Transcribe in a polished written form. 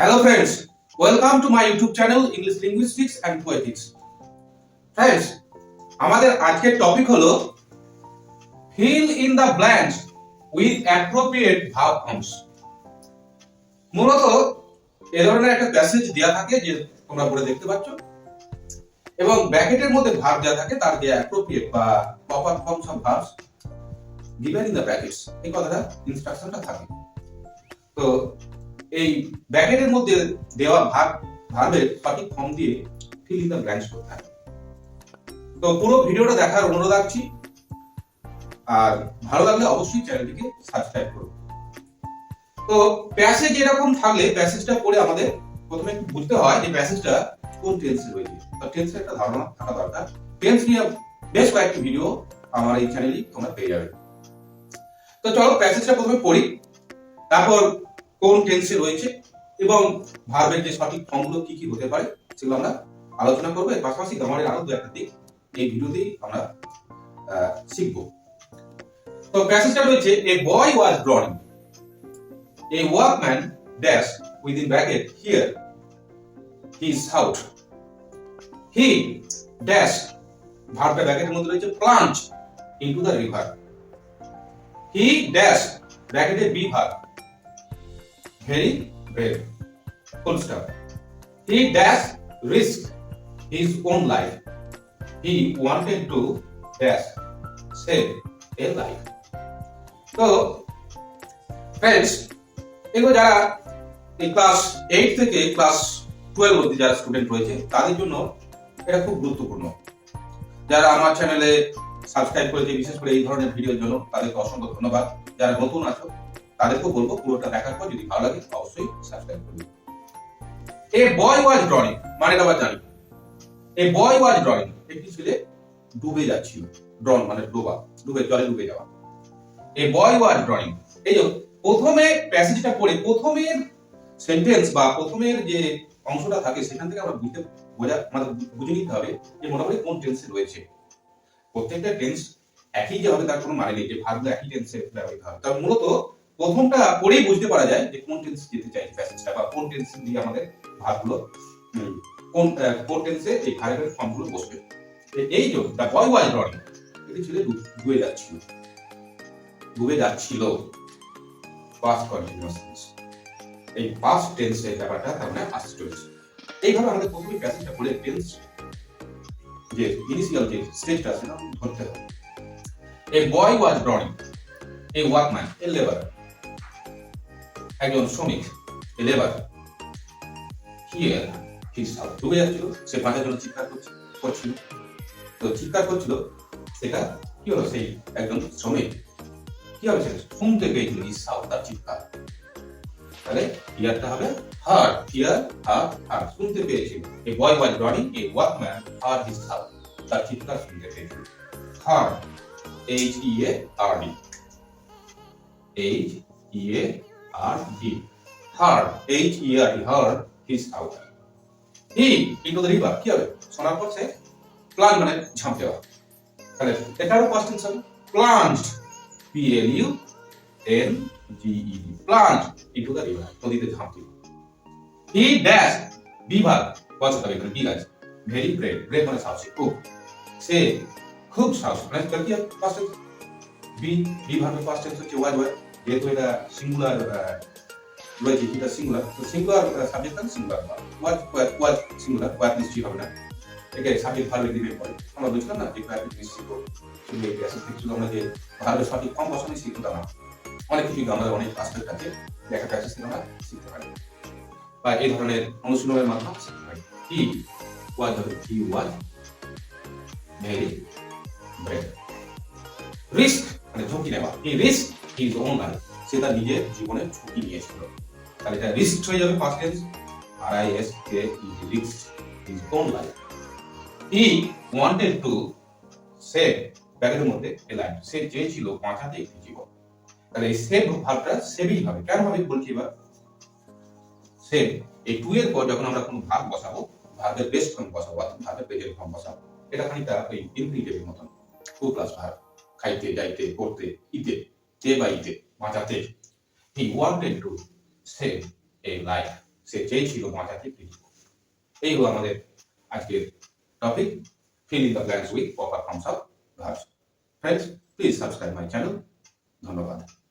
Hello friends, welcome to my YouTube channel English Linguistics and Poetics. Friends, আমাদের আজকের topic হলো fill in the blanks with appropriate verb forms. মূলত এই ধরনের একটা প্যাসেজ দেয়া থাকে যে তোমরা পড়ে দেখতে পাচ্ছ এবং ব্র্যাকেটের মধ্যে ভার্ব দেয়া থাকে তার যে appropriate বা proper forms of verbs given in the brackets এই কথাটা ইনস্ট্রাকশনটা থাকে। তো এই ব্র্যাকেটের মধ্যে দেওয়া ভার্বের সঠিক ফর্ম দিয়ে ফিল ইন দ্য ব্ল্যাঙ্কস করতে হবে। তো পুরো ভিডিওটা দেখার অনুরোধ রাখছি আর ভালো লাগলে অবশ্যই চ্যানেলটিকে সাবস্ক্রাইব করুন। তো প্যাসেজ এরকম থাকলে প্যাসেজটা পড়ে আমাদের প্রথমে একটু বুঝতে হয় যে প্যাসেজটা কোন টেন্সে রয়েছে। তো টেন্সের একটা ধারণা থাকা দরকার। টেন্স নিয়ে বেশ কয়েকটি ভিডিও আমার এই চ্যানেলেই তোমরা পেয়ে যাবে। তো চলো প্যাসেজটা প্রথমে পড়ি, তারপর কোন টেন্সে রয়েছে এবং ভার্বের যে সঠিক ফর্মগুলো কি কি হতে পারে সেগুলো আমরা আলোচনা করবো। এর পাশাপাশি গ্রামারের আরো দু একটা দিক এই ভিডিওতেই আমরা শিখব। তো প্যাসেজটা রয়েছে a boy was drawing a workman dash within bracket here his house he dash ভার্বটা ব্র্যাকেটের মধ্যে রয়েছে plunge into the river he dash ব্র্যাকেটে be verb very brave full stop he dash risk his own life he wanted to dash save a life। তো friends এগুলো যারা এই class 8 থেকে ক্লাস 12 অবধি যারা স্টুডেন্ট রয়েছে তাদের জন্য এটা খুব গুরুত্বপূর্ণ। যারা আমার চ্যানেলে সাবস্ক্রাইব করেছে বিশেষ করে এই ধরনের ভিডিওর জন্য তাদেরকে অসংখ্য ধন্যবাদ। যারা নতুন আছো তাদেরকেও বলবো পুরোটা দেখার পর যদি ভালো লাগে অবশ্যই সাবস্ক্রাইব করবে। এ বয় ওয়াজ ড্রয়িং মানে আবার জানি এ বয় ওয়াজ ড্রয়িং একটি ছেলে ডুবে যাচ্ছিল। ড্রন মানে ডোবা, ডুবে জলে ডুবে যাওয়া। এ বয় ওয়াজ ড্রয়িং এই যে প্রথমে প্যাসেজটা পড়ে প্রথমের সেন্টেন্স বা প্রথমের যে অংশটা থাকে সেখান থেকে আমরা বুঝে নিতে হবে যে মোটামুটি কোন টেন্সে রয়েছে। প্রত্যেকটা টেন্স একই যে হবে তার কোনো মানে নেই, যে ভার্বগুলো একই টেন্সে ব্যবহৃত হবে। তবে মূলত প্রথমটা পড়েই বুঝতে পারা যায় যে কোন টেন্স যেতে চাইছে প্যাসেজটা বা কোন টেন্স দিয়ে আমাদের ভার্বগুলো কোন টেন্সে এই ভার্বের ফর্মগুলো বসবে। এই যে দা বয় ওয়াজ ড্রয়িং এই ছেলে ডুবে যাচ্ছিল পাস্ট কন্টিনিউয়াস টেন্স। এই পাস্ট টেন্সের ব্যাপারটা তার মানে আসতে চলেছে। এইভাবে আমাদের প্রথমে প্যাসেজটা পড়ে টেন্স যে ইনিশিয়াল যে স্টেজটা আছে না ধরতে হবে। এ boy was drawing a workman A labour একজন শ্রমিক এ লেবার হিয়ার হিজ হাউস ডুবে যাচ্ছিল, সে বাঁচার জন্য চিৎকার করছিল। তো চিৎকার করছিল সেটা কি হলো, সেই একজন শ্রমিক কি হবে সেটা শুনতে পেয়েছিল হিজ হাউস তার চিৎকার। তাহলে হিয়ারটা হবে হার, হিয়ার হার হার শুনতে পেয়েছিল। এ boy was drawing a workman her his house তার চিৎকার শুনতে পেয়েছিল। হার H E A R D H E A R D heard heard heard his house he into the river কি হবে শোনার পর সে প্লাঞ্জ মানে ঝাঁপ দেওয়া। তাহলে এটারও পাস্ট টেন্স হবে plunged p l u n g e d plunged into the river নদীতে ঝাঁপ দিল। he dash বিভাগ বসাতে হবে এখানে বি আছে ভেরি ব্রেভ ব্রেভ মানে সাহসী খুব, সে খুব সাহসী মানে কি পাস্ট টেন্স বিভাগের পাস্ট টেন্স হচ্ছে ওয়াজ ওয়াজ যেহেতু এটা সিঙ্গুলার রয়েছে এটা সিঙ্গুলার, তো সিঙ্গুলার সাবজেক্ট থাকে সিঙ্গুলার ওয়াজ সিঙ্গুলার ওয়াজ নিশ্চয়ই হবে না, একে সাবজেক্ট ভার্বের ডিপেন্ড করে। আমরা বুঝলাম না যে ভার্বের নিশ্চিত শুধু এই প্যাসেজ থেকে শুধু আমরা যে ভার্বের সঠিক ফর্ম বসানোই শিখতে না, অনেক কিছু আমাদের অনেক অ্যাসপেক্ট আছে দেখা প্যাসেজ থেকে আমরা শিখতে পারি বা এই ধরনের অনুশীলনের মাধ্যমে শিখতে পারি। হি ওয়াজ হবে হি ওয়াজ ভেরি ব্রেভ রিস্ক মানে ঝুঁকি নেওয়া, হি রিস্ক হিজ ওন লাইফ সে তার নিজের জীবনের ঝুঁকি নিয়েছিল। তাহলে এটা রিস্ক হয়ে যাবে past tense R I S K E risk his own life. He wanted to save ব্র্যাকেটের মধ্যে এ লাইফ সে চেয়েছিল বাঁচাতে একটি জীবন। তাহলে এই সেভ ভার্বটা সেভই হবে। কেন হবে বলছি এবার সেভ এই টু এর পর যখন আমরা কোনো ভার্ব বসাবো ভার্বের বেস্ট ফর্ম বসাবো অর্থাৎ ভার্বের প্রেজেন্ট ফর্ম বসাবো এটা খানিকটা ওই ইনফিনিটিভের মতন টু প্লাস ভার্ব খাইতে যাইতে পড়তে ইতে ডে বাই ডে বাঁচাতে। He wanted to save a life সে চেয়েছিল বাঁচাতে পৃথিবী। এই হলো আমাদের আজকের topic, fill in the blanks with proper forms of verbs. Friends, please subscribe my channel. ধন্যবাদ।